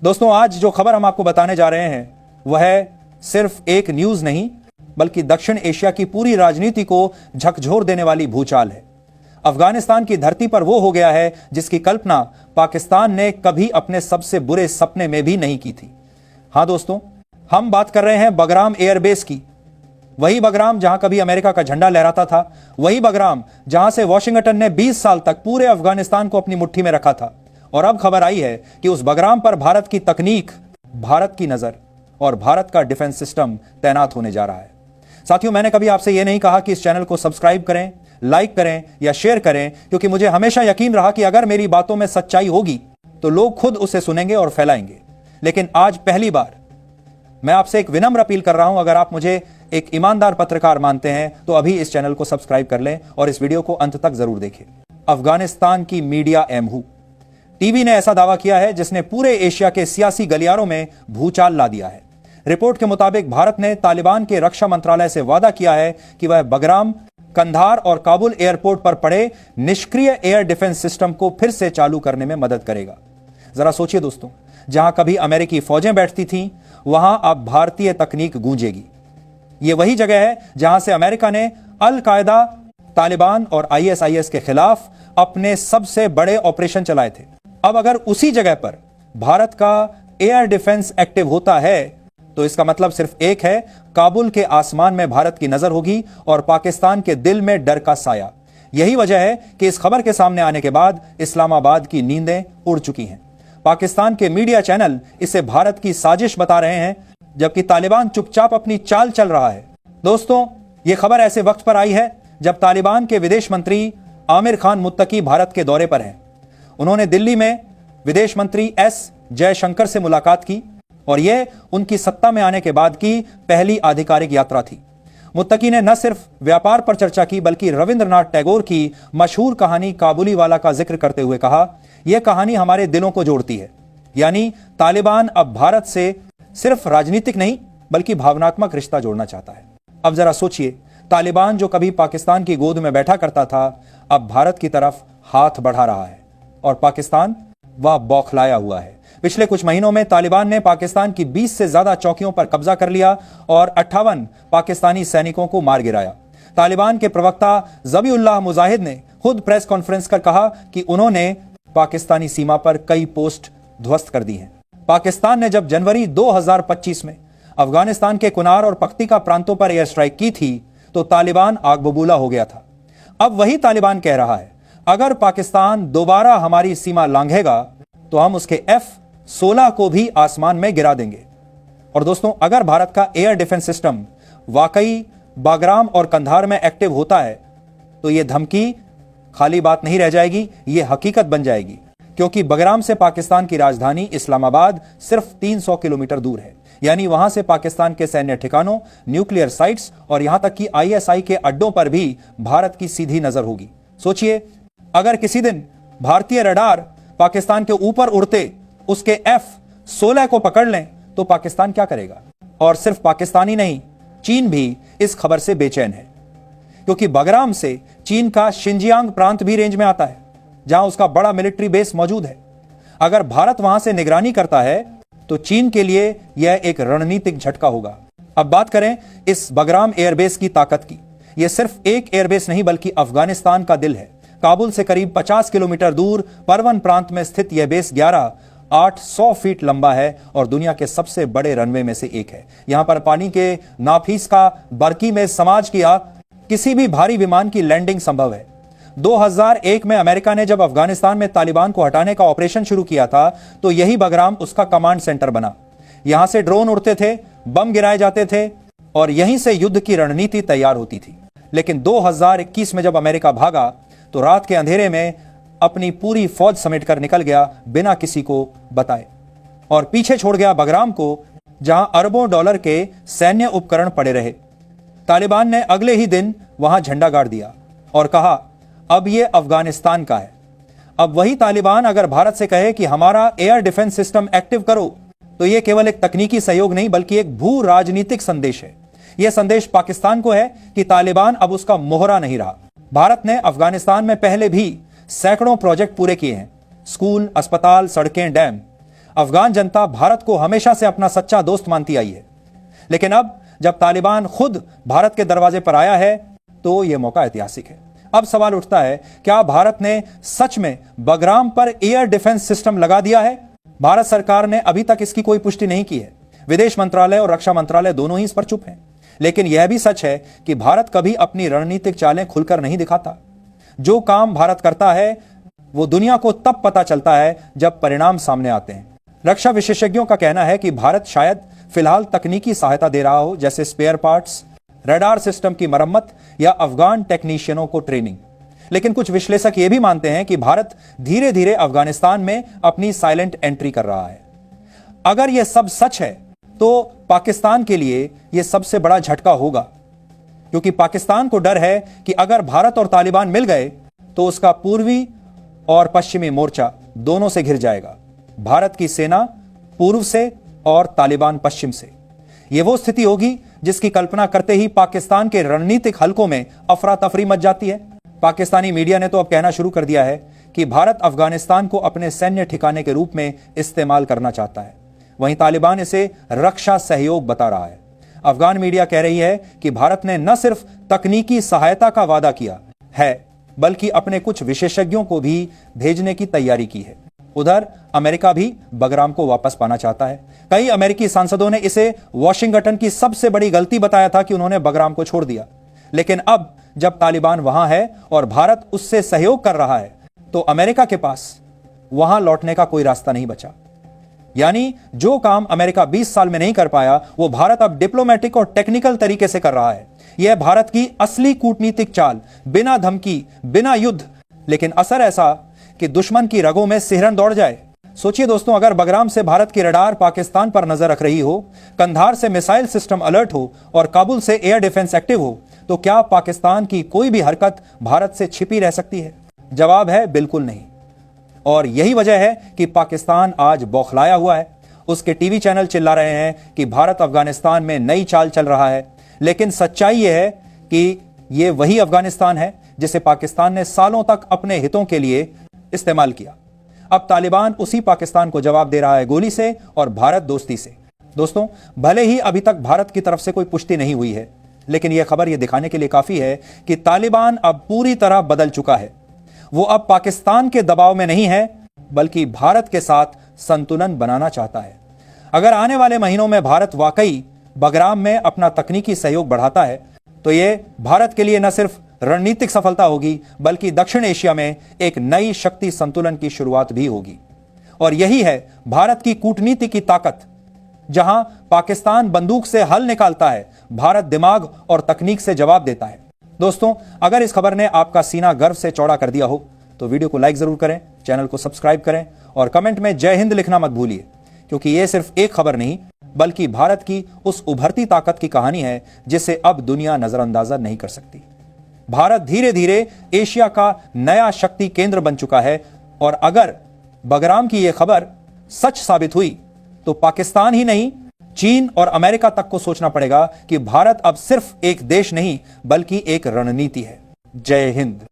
दोस्तों, आज जो खबर हम आपको बताने जा रहे हैं वह सिर्फ एक न्यूज नहीं बल्कि दक्षिण एशिया की पूरी राजनीति को झकझोर देने वाली भूचाल है। अफगानिस्तान की धरती पर वो हो गया है जिसकी कल्पना पाकिस्तान ने कभी अपने सबसे बुरे सपने में भी नहीं की थी। हां दोस्तों, हम बात कर रहे हैं बगराम एयरबेस की। वही बगराम जहां कभी अमेरिका का झंडा लहराता था, वही बगराम जहां से वॉशिंगटन ने 20 साल तक पूरे अफगानिस्तान को अपनी मुट्ठी में रखा था। और अब खबर आई है कि उस बगराम पर भारत की तकनीक, भारत की नजर और भारत का डिफेंस सिस्टम तैनात होने जा रहा है। साथियों, मैंने कभी आपसे यह नहीं कहा कि इस चैनल को सब्सक्राइब करें, लाइक करें या शेयर करें, क्योंकि मुझे हमेशा यकीन रहा कि अगर मेरी बातों में सच्चाई होगी तो लोग खुद उसे सुनेंगे और फैलाएंगे। लेकिन आज पहली बार मैं आपसे एक विनम्र अपील कर रहा हूं, अगर आप मुझे एक ईमानदार पत्रकार मानते हैं तो अभी इस चैनल को सब्सक्राइब कर लें और इस वीडियो को अंत तक जरूर देखें। अफगानिस्तान की मीडिया एमहू टीवी ने ऐसा दावा किया है जिसने पूरे एशिया के सियासी गलियारों में भूचाल ला दिया है। रिपोर्ट के मुताबिक भारत ने तालिबान के रक्षा मंत्रालय से वादा किया है कि वह बगराम, कंधार और काबुल एयरपोर्ट पर पड़े निष्क्रिय एयर डिफेंस सिस्टम को फिर से चालू करने में मदद करेगा। जरा सोचिए दोस्तों, जहां कभी अमेरिकी फौजें बैठती थीं, वहां अब भारतीय तकनीक गूंजेगी। यह वही जगह है जहां से अमेरिका ने अल कायदा, तालिबान और आईएसआईएस के खिलाफ अपने सबसे बड़े ऑपरेशन चलाए थे। अब अगर उसी जगह पर भारत का एयर डिफेंस एक्टिव होता है तो इसका मतलब सिर्फ एक है, काबुल के आसमान में भारत की नजर होगी और पाकिस्तान के दिल में डर का साया। यही वजह है कि इस खबर के सामने आने के बाद इस्लामाबाद की नींदें उड़ चुकी हैं। पाकिस्तान के मीडिया चैनल इसे भारत की साजिश बता रहे हैं, जबकि तालिबान चुपचाप अपनी चाल चल रहा है। दोस्तों, यह खबर ऐसे वक्त पर आई है जब तालिबान के विदेश मंत्री आमिर खान मुत्तकी भारत के दौरे पर हैं। उन्होंने दिल्ली में विदेश मंत्री एस जयशंकर से मुलाकात की और यह उनकी सत्ता में आने के बाद की पहली आधिकारिक यात्रा थी। मुत्तकी ने न सिर्फ व्यापार पर चर्चा की बल्कि रविंद्रनाथ टैगोर की मशहूर कहानी काबुली वाला का जिक्र करते हुए कहा, यह कहानी हमारे दिलों को जोड़ती है। यानी तालिबान अब भारत से सिर्फ राजनीतिक नहीं बल्कि भावनात्मक रिश्ता जोड़ना चाहता है। अब जरा सोचिए, तालिबान जो कभी पाकिस्तान की गोद में बैठा करता था, अब भारत की तरफ हाथ बढ़ा रहा है और पाकिस्तान वह बौखलाया हुआ है। पिछले कुछ महीनों में तालिबान ने पाकिस्तान की 20 से ज्यादा चौकियों पर कब्जा कर लिया और 58 पाकिस्तानी सैनिकों को मार गिराया। तालिबान के प्रवक्ता ज़बीउल्लाह मुजाहिद ने खुद प्रेस कॉन्फ्रेंस कर कहा कि उन्होंने पाकिस्तानी सीमा पर कई पोस्ट ध्वस्त कर दी हैं। पाकिस्तान ने जब जनवरी 2025 में अफगानिस्तान के कुनार और पख्तिका प्रांतों पर एयर स्ट्राइक की थी तो तालिबान आग बबूला हो गया था। अब वही तालिबान कह रहा है, अगर पाकिस्तान दोबारा हमारी सीमा लांघेगा तो हम उसके F-16 को भी आसमान में गिरा देंगे। और दोस्तों, अगर भारत का एयर डिफेंस सिस्टम वाकई बागराम और कंधार में एक्टिव होता है तो यह धमकी खाली बात नहीं रह जाएगी, यह हकीकत बन जाएगी। क्योंकि बगराम से पाकिस्तान की राजधानी इस्लामाबाद सिर्फ 300 किलोमीटर दूर है। यानी वहां से पाकिस्तान के सैन्य ठिकानों, न्यूक्लियर साइट्स और यहां तक कि आईएसआई के अड्डों पर भी भारत की सीधी नजर होगी। सोचिए, अगर किसी दिन भारतीय रडार पाकिस्तान के ऊपर उड़ते उसके F-16 को पकड़ लें तो पाकिस्तान क्या करेगा? और सिर्फ पाकिस्तान ही नहीं, चीन भी इस खबर से बेचैन है, क्योंकि बगराम से चीन का शिनजियांग प्रांत भी रेंज में आता है, जहां उसका बड़ा मिलिट्री बेस मौजूद है। अगर भारत वहां से निगरानी करता है तो चीन के लिए यह एक रणनीतिक झटका होगा। अब बात करें इस बगराम एयरबेस की ताकत की। यह सिर्फ एक एयरबेस नहीं बल्कि अफगानिस्तान का दिल है। काबुल से करीब 50 किलोमीटर दूर परवन प्रांत में स्थित यह बेस 800 फीट लंबा है और दुनिया के सबसे बड़े रनवे में से एक है। यहां पर पानी के नाफीस का बरकी में समाज किया किसी भी भारी विमान की लैंडिंग संभव है। 2001 में अमेरिका ने जब अफगानिस्तान में तालिबान को हटाने का ऑपरेशन शुरू किया था तो यही बगराम उसका कमांड सेंटर बना। यहां से ड्रोन उड़ते थे, बम गिराए जाते थे और यहीं से युद्ध की रणनीति तैयार होती थी। लेकिन 2021 में जब अमेरिका भागा तो रात के अंधेरे में अपनी पूरी फौज समेटकर निकल गया बिना किसी को बताए और पीछे छोड़ गया बगराम को, जहां अरबों डॉलर के सैन्य उपकरण पड़े रहे। तालिबान ने अगले ही दिन वहां झंडा गाड़ दिया और कहा, अब यह अफगानिस्तान का है। अब वही तालिबान अगर भारत से कहे कि हमारा एयर डिफेंस सिस्टम एक्टिव करो तो यह केवल एक तकनीकी सहयोग नहीं बल्कि एक भू राजनीतिक संदेश है। यह संदेश पाकिस्तान को है कि तालिबान अब उसका मोहरा नहीं रहा। भारत ने अफगानिस्तान में पहले भी सैकड़ों प्रोजेक्ट पूरे किए हैं, स्कूल, अस्पताल, सड़कें, डैम। अफगान जनता भारत को हमेशा से अपना सच्चा दोस्त मानती आई है, लेकिन अब जब तालिबान खुद भारत के दरवाजे पर आया है तो यह मौका ऐतिहासिक है। अब सवाल उठता है, क्या भारत ने सच में बगराम पर एयर डिफेंस सिस्टम लगा दिया है? भारत सरकार ने अभी तक इसकी कोई पुष्टि नहीं की है। विदेश मंत्रालय और रक्षा मंत्रालय दोनों ही इस पर चुप हैं। लेकिन यह भी सच है कि भारत कभी अपनी रणनीतिक चालें खुलकर नहीं दिखाता। जो काम भारत करता है वो दुनिया को तब पता चलता है जब परिणाम सामने आते हैं। रक्षा विशेषज्ञों का कहना है कि भारत शायद फिलहाल तकनीकी सहायता दे रहा हो, जैसे स्पेयर पार्ट्स, रडार सिस्टम की मरम्मत या अफगान टेक्नीशियनों को ट्रेनिंग। लेकिन कुछ विश्लेषक यह भी मानते हैं कि भारत धीरे धीरे अफगानिस्तान में अपनी साइलेंट एंट्री कर रहा है। अगर यह सब सच है तो पाकिस्तान के लिए यह सबसे बड़ा झटका होगा, क्योंकि पाकिस्तान को डर है कि अगर भारत और तालिबान मिल गए तो उसका पूर्वी और पश्चिमी मोर्चा दोनों से घिर जाएगा। भारत की सेना पूर्व से और तालिबान पश्चिम से। यह वो स्थिति होगी जिसकी कल्पना करते ही पाकिस्तान के रणनीतिक हलकों में अफरा तफरी मच जाती है। पाकिस्तानी मीडिया ने तो अब कहना शुरू कर दिया है कि भारत अफगानिस्तान को अपने सैन्य ठिकाने के रूप में इस्तेमाल करना चाहता है। वहीं तालिबान इसे रक्षा सहयोग बता रहा है। अफगान मीडिया कह रही है कि भारत ने न सिर्फ तकनीकी सहायता का वादा किया है, बल्कि अपने कुछ विशेषज्ञों को भी भेजने की तैयारी की है। उधर अमेरिका भी बगराम को वापस पाना चाहता है। कई अमेरिकी सांसदों ने इसे वॉशिंगटन की सबसे बड़ी गलती बताया था कि उन्होंने बगराम को छोड़ दिया। लेकिन अब जब तालिबान वहां है और भारत उससे सहयोग कर रहा है तो अमेरिका के पास वहां लौटने का कोई रास्ता नहीं बचा। यानी जो काम अमेरिका 20 साल में नहीं कर पाया वो भारत अब डिप्लोमेटिक और टेक्निकल तरीके से कर रहा है। यह भारत की असली कूटनीतिक चाल, बिना धमकी, बिना युद्ध, लेकिन असर ऐसा कि दुश्मन की रगों में सिहरन दौड़ जाए। सोचिए दोस्तों, अगर बगराम से भारत की रडार पाकिस्तान पर नजर रख रही हो, कंधार से मिसाइल सिस्टम अलर्ट हो और काबुल से एयर डिफेंस एक्टिव हो, तो क्या पाकिस्तान की कोई भी हरकत भारत से छिपी रह सकती है? जवाब है बिल्कुल नहीं। और यही वजह है कि पाकिस्तान आज बौखलाया हुआ है। उसके टीवी चैनल चिल्ला रहे हैं कि भारत अफगानिस्तान में नई चाल चल रहा है, लेकिन सच्चाई यह है कि यह वही अफगानिस्तान है जिसे पाकिस्तान ने सालों तक अपने हितों के लिए इस्तेमाल किया। अब तालिबान उसी पाकिस्तान को जवाब दे रहा है गोली से और भारत दोस्ती से। दोस्तों, भले ही अभी तक भारत की तरफ से कोई पुष्टि नहीं हुई है, लेकिन यह खबर यह दिखाने के लिए काफी है कि तालिबान अब पूरी तरह बदल चुका है। वो अब पाकिस्तान के दबाव में नहीं है, बल्कि भारत के साथ संतुलन बनाना चाहता है। अगर आने वाले महीनों में भारत वाकई बगराम में अपना तकनीकी सहयोग बढ़ाता है तो यह भारत के लिए न सिर्फ रणनीतिक सफलता होगी, बल्कि दक्षिण एशिया में एक नई शक्ति संतुलन की शुरुआत भी होगी। और यही है भारत की कूटनीति की ताकत। जहां पाकिस्तान बंदूक से हल निकालता है, भारत दिमाग और तकनीक से जवाब देता है। दोस्तों, अगर इस खबर ने आपका सीना गर्व से चौड़ा कर दिया हो तो वीडियो को लाइक जरूर करें, चैनल को सब्सक्राइब करें और कमेंट में जय हिंद लिखना मत भूलिए, क्योंकि यह सिर्फ एक खबर नहीं बल्कि भारत की उस उभरती ताकत की कहानी है जिसे अब दुनिया नजरअंदाजा नहीं कर सकती। भारत धीरे धीरे एशिया का नया शक्ति केंद्र बन चुका है और अगर बगराम की यह खबर सच साबित हुई तो पाकिस्तान ही नहीं, चीन और अमेरिका तक को सोचना पड़ेगा कि भारत अब सिर्फ एक देश नहीं बल्कि एक रणनीति है। जय हिंद।